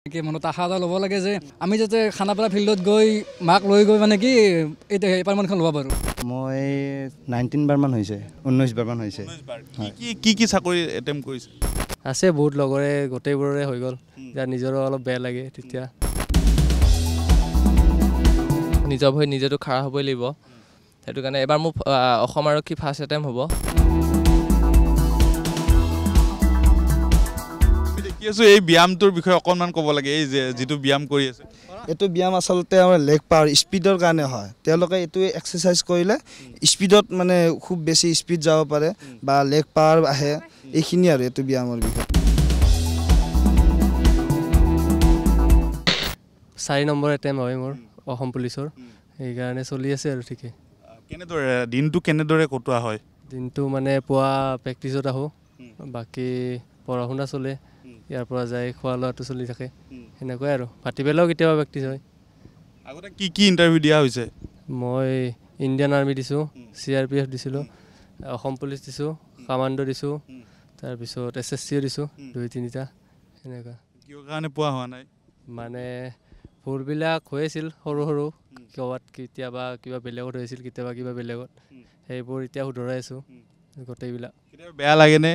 মনত আশা এটা ল'ব লাগে যে আমি যাতে খানাপাৰা ফিল্ডত গৈ মাক লৈ গৈ মানে কি এতিয়া এপাৰ্টমেণ্টখন ল'ব পাৰোঁ। মই 19 বাৰমান হৈছে 19 বাৰমান হৈছে। কি চাকৰি এটেম্প কৰিছে? আছে বহুত লগৰে গোটেইবোৰৰে হৈ গ'ল, যাৰ নিজৰো অলপ বেয়া লাগে। তেতিয়া নিজৰ ভৰিত নিজেতো খাৰা হ'বই লাগিব, সেইটো কাৰণে এবাৰ মোৰ অসম আৰক্ষী ফাৰ্ষ্ট এটেম্প হ'ব। দেখি আছোঁ এই ব্যায়ামটোৰ বিষয়ে অকণমান ক'ব লাগে, এই যে যিটো ব্যায়াম কৰি আছে। এইটো ব্যায়াম আচলতে আমাৰ লেগ পাৱাৰ স্পীডৰ কাৰণে হয়। তেওঁলোকে এইটো এক্সাৰচাইজ কৰিলে স্পীডত মানে খুব বেছি স্পীড যাব পাৰে বা লেগ পাৱাৰ আহে, এইখিনি আৰু এইটো ব্যায়ামৰ বিষয়ে। 4 নম্বৰ এটেম্প হয় মোৰ অসম পুলিচৰ, সেইকাৰণে চলি আছে আৰু ঠিকে। দিনটো কেনেদৰে কটোৱা হয়? দিনটো মানে পুৱা প্ৰেক্টিছত আহোঁ, বাকী পঢ়া শুনা চলে, ইয়াৰ পৰা যাই খোৱা লোৱাটো চলি থাকে, সেনেকুৱাই আৰু ভাটিবেলাও কেতিয়াবা প্ৰেক্টিছ হয়। আগতে কি ইণ্টাৰভিউ দিয়া হৈছে? মই ইণ্ডিয়ান আৰ্মি দিছোঁ, CRPF দিছিলোঁ, অসম পুলিচ দিছোঁ, কামাণ্ডো দিছোঁ, তাৰপিছত SSCও দিছোঁ 2-3টা সেনেকুৱা। কিয় কাৰণে পোৱা হোৱা নাই? মানে ভুলবিলাক হৈ আছিল সৰু সৰু, ক'ৰবাত কেতিয়াবা কিবা বেলেগত হৈছিল, কেতিয়াবা কিবা বেলেগত, সেইবোৰ এতিয়া শুধৰাই আছোঁ গোটেইবিলাক। কেতিয়াবা বেয়া লাগেনে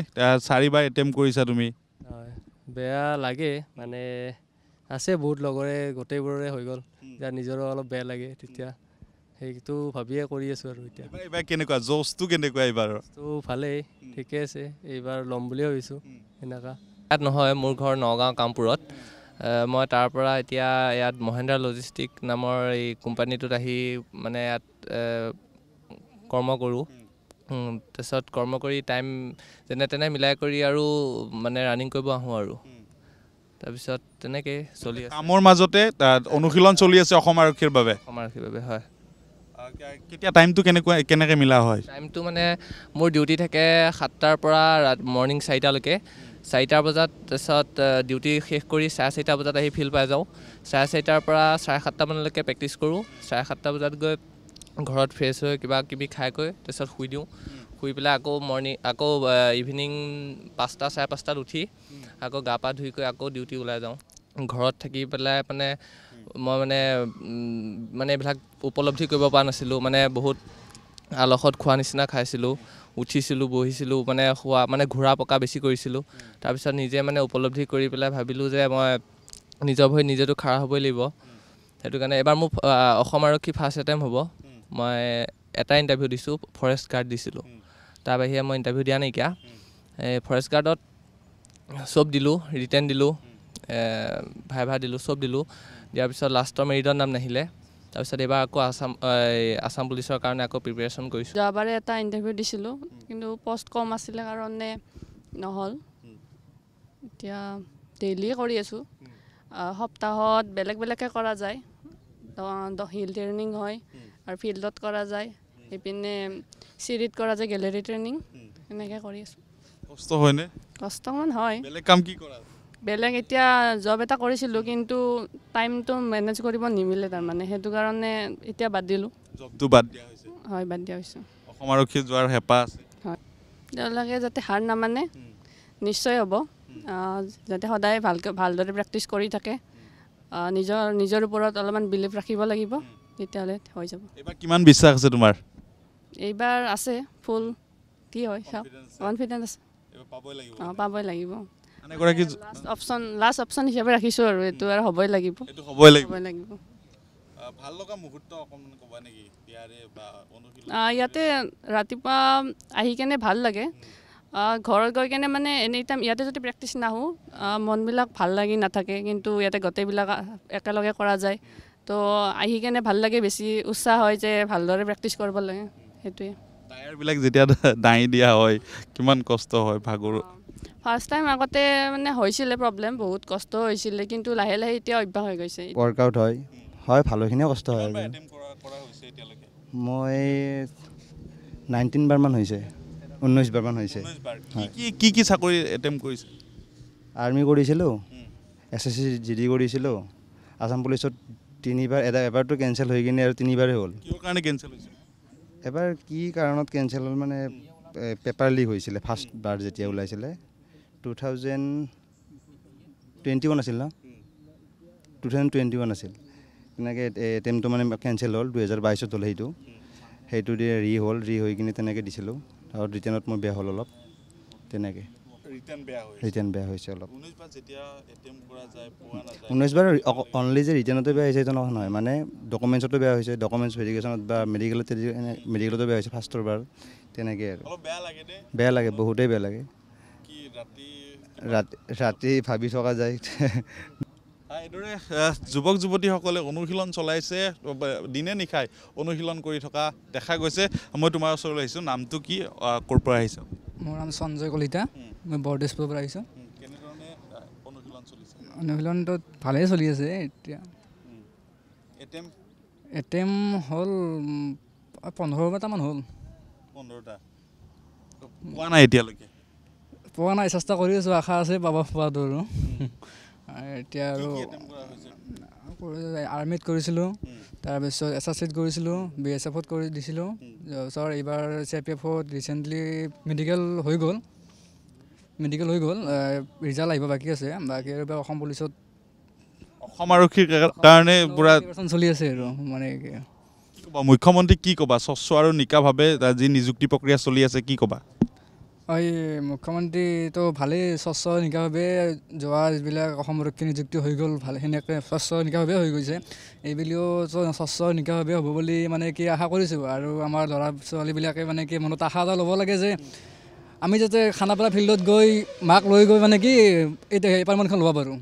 4বাৰ এটেম্প কৰিছা তুমি? হয়, বেয়া লাগে, মানে আছে বহুত লগৰে গোটেইবোৰৰে হৈ গ'ল, যাৰ নিজৰো অলপ বেয়া লাগে। তেতিয়া সেইটো ভাবিয়ে কৰি আছোঁ আৰু এতিয়া। এইবাৰ কেনেকুৱা জ'চটো কেনেকুৱা এইবাৰ? তো ভালেই, ঠিকে আছে, এইবাৰ ল'ম বুলিয়ে ভাবিছোঁ সেনেকুৱা। ইয়াত নহয়, মোৰ ঘৰ নগাঁও কামপুৰত। মই তাৰ পৰা এতিয়া ইয়াত মহেন্দ্ৰা লজিষ্টিক নামৰ এই কোম্পানীটোত আহি মানে ইয়াত কৰ্ম কৰোঁ। তাৰপিছত কৰ্ম কৰি টাইম যেনে তেনে মিলাই কৰি আৰু মানে ৰানিং কৰিব আহোঁ আৰু তাৰপিছত তেনেকৈ চলি আছে। কামৰ মাজতে অনুশীলন চলি আছে অসম আৰক্ষীৰ বাবে? অসম আৰক্ষীৰ বাবে, হয়। কেতিয়া টাইমটো কেনেকৈ মিলা হয়? টাইমটো মানে মোৰ ডিউটি থাকে 7টাৰ পৰা মৰ্ণিং 4টালৈকে। 4টা বজাত তাৰপিছত ডিউটি শেষ কৰি 4:30 বজাত আহি ফিল্ড পাই যাওঁ। 4:30 পৰা 7:30 মানলৈকে প্ৰেক্টিছ কৰোঁ। 7:30 বজাত গৈ ঘৰত ফ্ৰেছ হৈ কিবা কিবি খাইকৈ তাৰপিছত শুই দিওঁ। শুই পেলাই আকৌ ইভিনিং 5টা 5:30 উঠি আকৌ গা পা ধুই কৰি আকৌ ডিউটি ওলাই যাওঁ। ঘৰত থাকি পেলাই মই মানে এইবিলাক উপলব্ধি কৰিব পৰা নাছিলোঁ, মানে বহুত আলসত খোৱা নিচিনা খাইছিলোঁ, উঠিছিলোঁ বহিছিলোঁ, মানে খোৱা মানে ঘূৰা পকা বেছি কৰিছিলোঁ। তাৰপিছত নিজে মানে উপলব্ধি কৰি পেলাই ভাবিলোঁ যে মই নিজৰ ভৰিত নিজেতো খাৰা হ'বই লাগিব, সেইটো কাৰণে এবাৰ মোৰ অসম আৰক্ষী ফাৰ্ষ্ট এটেম্প হ'ব। মই এটা ইণ্টাৰভিউ দিছোঁ, ফৰেষ্ট গাৰ্ড দিছিলোঁ, তাৰ বাহিৰে মই ইণ্টাৰভিউ দিয়া নাইকিয়া। ফৰেষ্ট গাৰ্ডত চব দিলোঁ, ৰিটেন দিলোঁ, ভাইভা দিলোঁ, চব দিলোঁ। দিয়াৰ পিছত লাষ্টৰ মেৰিটত নাম নাহিলে। তাৰপিছত এইবাৰ আকৌ আসাম পুলিচৰ কাৰণে আকৌ প্ৰিপেৰেশ্যন কৰিছোঁ। যোৱাবাৰে এটা ইণ্টাৰভিউ দিছিলোঁ, কিন্তু পষ্ট কম আছিলে কাৰণে নহ'ল। এতিয়া ডেইলি কৰি আছোঁ, সপ্তাহত বেলেগ বেলেগকৈ কৰা যায়। হিল ট্ৰেইনিং হয় আৰু ফিল্ডত কৰা যায়, এইপিনে চিৰিত কৰা যায় গেলেৰী ট্ৰেইনিং, এনেকৈ কৰি আছোঁ। কষ্ট হয়নে? কষ্টমান হয়। বেলেগ কাম কি কৰা? বেলেগ এতিয়া জব এটা কৰিছিলোঁ, কিন্তু টাইমটো মেনেজ কৰিব নিমিলে, তাৰমানে সেইটো কাৰণে এতিয়া বাদ দিলোঁ। জবটো বাদ দিয়া হৈছে? হয়, বাদ দিয়া হৈছে। অসম আৰক্ষী যোৱাৰ হেঁপাহ আছে? হয়, তেওঁলোকে যাতে হাৰ নামানে, নিশ্চয় হ'ব। যাতে সদায় ভালদৰে প্ৰেক্টিছ কৰি থাকে, নিজৰ ওপৰত অলপমান বিলিভ ৰাখিব লাগিব, তেতিয়াহ'লে হৈ যাব। এইবাৰ কিমান বিশ্বাস আছে তোমাৰ? এইবাৰ আছে ফুল, কি হয় চাওক, কনফিডেঞ্চ আছে। পাবই লাগিব। লাষ্ট অপশ্যন হিচাপে ৰাখিছোঁ আৰু এইটো আৰু হ'বই লাগিব। ভাল লগা মুহূৰ্ত অকণমান ক'বা নেকি? ইয়াতে ৰাতিপুৱা আহি কেনে ভাল লাগে, ঘৰত গৈ কেনে মানে এনি টাইম ইয়াতে যদি প্ৰেক্টিছ নাহোঁ মনবিলাক ভাল লাগি নাথাকে, কিন্তু ইয়াতে গোটেইবিলাক একেলগে কৰা যায়, তো আহি কেনে ভাল লাগে, বেছি উৎসাহ হয় যে ভালদৰে প্ৰেক্টিছ কৰিব লাগে, সেইটোৱে। টায়াৰবিলাক যেতিয়া দাঙি দিয়া হয় কিমান কষ্ট হয়, ভাগৰ? ফাৰ্ষ্ট টাইম আগতে মানে হৈছিলে প্ৰব্লেম, বহুত কষ্ট হৈছিলে, কিন্তু লাহে লাহে এতিয়া অভ্যাস হৈ গৈছে। ৱৰ্কআউট হয় ভালোখিনিয়ে কষ্ট হয়। মই 19 বাৰমান হৈছে 19 বাৰমান হৈছে। কি চাকৰি এটেম্প কৰিছে? আৰ্মি কৰিছিলোঁ, SSC GD কৰিছিলোঁ, আসাম পুলিচত 3বাৰ, এবাৰটো কেঞ্চেল হৈ কিনে আৰু 3বাৰেই হ'ল। কিয় কাৰণে কেঞ্চেল হৈছে? এবাৰ কি কাৰণত কেঞ্চেল হ'ল মানে পেপাৰ লিক হৈছিলে ফাৰ্ষ্টবাৰ যেতিয়া ওলাইছিলে, 2021 আছিল ন? 2021 আছিল তেনেকৈ এটেম্পটো মানে কেঞ্চেল হ'ল 2022 হ'ল সেইটো দিয়ে হ'ল হৈ কিনে তেনেকৈ দিছিলোঁ আৰু ৰিটাৰ্ণত মোৰ বেয়া হ'ল অলপ তেনেকৈ ৰিটাৰ্ণ বেয়া হৈছে অলপ 19 বাৰ অনলি যে ৰিটাৰ্ণতে বেয়া হৈছে সেইটো নহয় মানে ডকুমেণ্টছতো বেয়া হৈছে ডকুমেণ্টছ ভেৰিফিকেশ্যনত বা মেডিকেলতো বেয়া হৈছে ফাৰ্ষ্টৰ বাৰ তেনেকৈ আৰু বেয়া লাগে বহুতেই বেয়া লাগে ৰাতি ভাবি থকা যায় এইদৰে যুৱক যুৱতীসকলে অনুশীলন চলাইছে দিনে নিশাই অনুশীলন কৰি থকা দেখা গৈছে মই তোমাৰ ওচৰলৈ আহিছোঁ নামটো কি ক'ৰ পৰা আহিছ মোৰ নাম সঞ্জয় কলিতা মই বৰদেশপুৰৰ পৰা আহিছোঁ কেনেধৰণে অনুশীলন চলিছে অনুশীলনটো ভালেই চলি আছে এতিয়া এটেম্প হ'ল 15টামান হ'ল 15টা পোৱা নাই এতিয়ালৈকে পোৱা নাই চেষ্টা কৰি আছোঁ আশা আছে পোৱাটো আৰু এতিয়া আৰু আৰ্মিত কৰিছিলোঁ তাৰপিছত SSCত কৰিছিলোঁ BSFত কৰি দিছিলোঁ তাৰপিছত এইবাৰ CRPFত ৰিচেণ্টলি মেডিকেল হৈ গ'ল ৰিজাল্ট আহিব বাকী আছে বাকী আৰু অসম পুলিচত অসম আৰক্ষীৰ কাৰণে পুৰা চলি আছে আৰু মানে মুখ্যমন্ত্ৰীক কি ক'বা স্বচ্ছ আৰু নিকাভাৱে যি নিযুক্তি প্ৰক্ৰিয়া চলি আছে কি ক'বা এই মুখ্যমন্ত্ৰীটো ভালেই স্বচ্ছ নিকাভাৱে যোৱা যিবিলাক অসম আৰক্ষী নিযুক্তি হৈ গ'ল ভালে সেনেকৈ স্বচ্ছ নিকাভাৱে হৈ গৈছে এইবুলিও স্বচ্ছ নিকাভাৱে হ'ব বুলি মানে কি আশা কৰিছোঁ আৰু আমাৰ ল'ৰা ছোৱালীবিলাকে মানে কি মনত আশা এটা ল'ব লাগে যে আমি যাতে খানাপাৰা ফিল্ডত গৈ মাক লৈ গৈ মানে কি এপাৰ্টমেণ্টখন ল'ব পাৰোঁ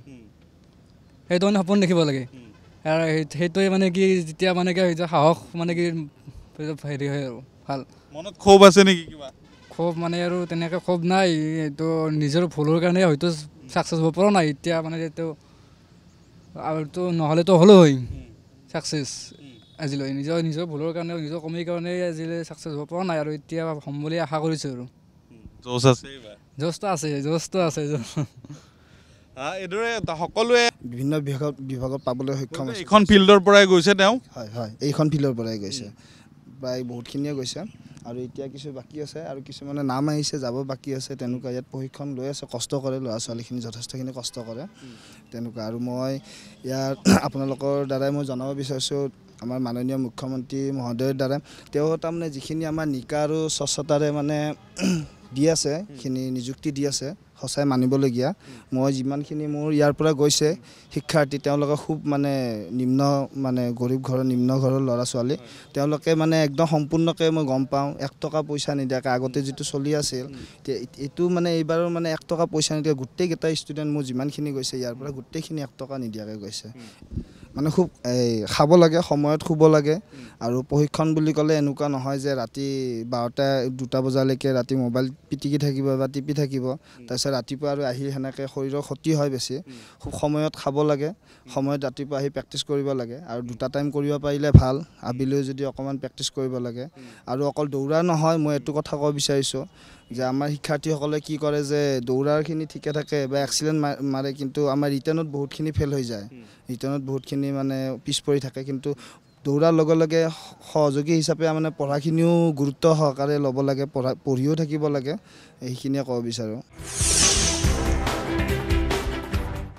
সেইটো মানে সপোন দেখিব লাগে আৰু সেইটোৱে মানে কি যেতিয়া মানে কি সাহস মানে কি হেৰি হয় আৰু ভাল মনত ক্ষোভ আছে নেকি কিবা ক্ষোভ মানে আৰু তেনেকৈ ক্ষোভ নাই এইটো নিজৰ ভুলৰ কাৰণে হয়তো ছাকচেছ হ'ব পৰা নাই এতিয়া মানে এইটো আৰুতো নহ'লেতো হ'লো হয় ছাকচেছ আজিলৈ নিজৰ ভুলৰ কাৰণে নিজৰ কমিৰ কাৰণে আজিলৈ ছাকচেছ হ'ব পৰা নাই আৰু এতিয়া হ'ম বুলি আশা কৰিছোঁ আৰু জোচটো আছে এইদৰে সকলোৱে বিভিন্ন বিভাগত পাবলৈ সক্ষম হৈছে এইখন ফিল্ডৰ পৰাই গৈছে তেওঁ হয় এইখন ফিল্ডৰ পৰাই গৈছে প্ৰায় বহুতখিনিয়ে গৈছে আৰু এতিয়া কিছু বাকী আছে আৰু কিছুমানে নাম আহিছে যাব বাকী আছে তেনেকুৱা ইয়াত প্ৰশিক্ষণ লৈ আছে কষ্ট কৰে ল'ৰা ছোৱালীখিনি যথেষ্টখিনি কষ্ট কৰে তেনেকুৱা আৰু মই ইয়াত আপোনালোকৰ দ্বাৰাই মই জনাব বিচাৰিছোঁ আমাৰ মাননীয় মুখ্যমন্ত্ৰী মহোদয়ৰ দ্বাৰা তেওঁ তাৰমানে যিখিনি আমাৰ নিকা আৰু স্বচ্ছতাৰে মানে দি আছে সেইখিনি নিযুক্তি দি আছে সঁচাই মানিবলগীয়া মই যিমানখিনি মোৰ ইয়াৰ পৰা গৈছে শিক্ষাৰ্থী তেওঁলোকে খুব মানে গৰীব ঘৰৰ নিম্ন ঘৰৰ ল'ৰা ছোৱালী তেওঁলোকে মানে একদম সম্পূৰ্ণকৈ মই গম পাওঁ 1 টকা পইচা নিদিয়াকৈ আগতে যিটো চলি আছিল এইটো মানে এইবাৰৰ মানে 1 টকা পইচা নিদিয়া গোটেইকেইটা ষ্টুডেণ্ট মোৰ যিমানখিনি গৈছে ইয়াৰ পৰা গোটেইখিনি 1 টকা নিদিয়াকৈ গৈছে মানে খুব খাব লাগে সময়ত শুব লাগে আৰু প্ৰশিক্ষণ বুলি ক'লে এনেকুৱা নহয় যে ৰাতি 12টা 2টা বজালৈকে ৰাতি মোবাইল পিটিকি থাকিব বা টিপি থাকিব তাৰপিছত ৰাতিপুৱা আৰু আহি সেনেকৈ শৰীৰৰ ক্ষতি হয় বেছি খুব সময়ত খাব লাগে সময়ত ৰাতিপুৱা আহি প্ৰেক্টিছ কৰিব লাগে আৰু 2টা টাইম কৰিব পাৰিলে ভাল আবেলিও যদি অকণমান প্ৰেক্টিছ কৰিব লাগে আৰু অকল দৌৰা নহয় মই এইটো কথা ক'ব বিচাৰিছোঁ যে আমাৰ শিক্ষাৰ্থীসকলে কি কৰে যে দৌৰাৰখিনি ঠিকে থাকে বা এক্সিলেণ্ট মাৰে কিন্তু আমাৰ ৰিটাৰ্ণত বহুতখিনি ফেল হৈ যায় ৰিটাৰ্ণত বহুতখিনি মানে পিছ পৰি থাকে কিন্তু দৌৰাৰ লগে লগে সহযোগী হিচাপে মানে পঢ়াখিনিও গুৰুত্ব সহকাৰে ল'ব লাগে পঢ়িও থাকিব লাগে এইখিনিয়ে ক'ব বিচাৰোঁ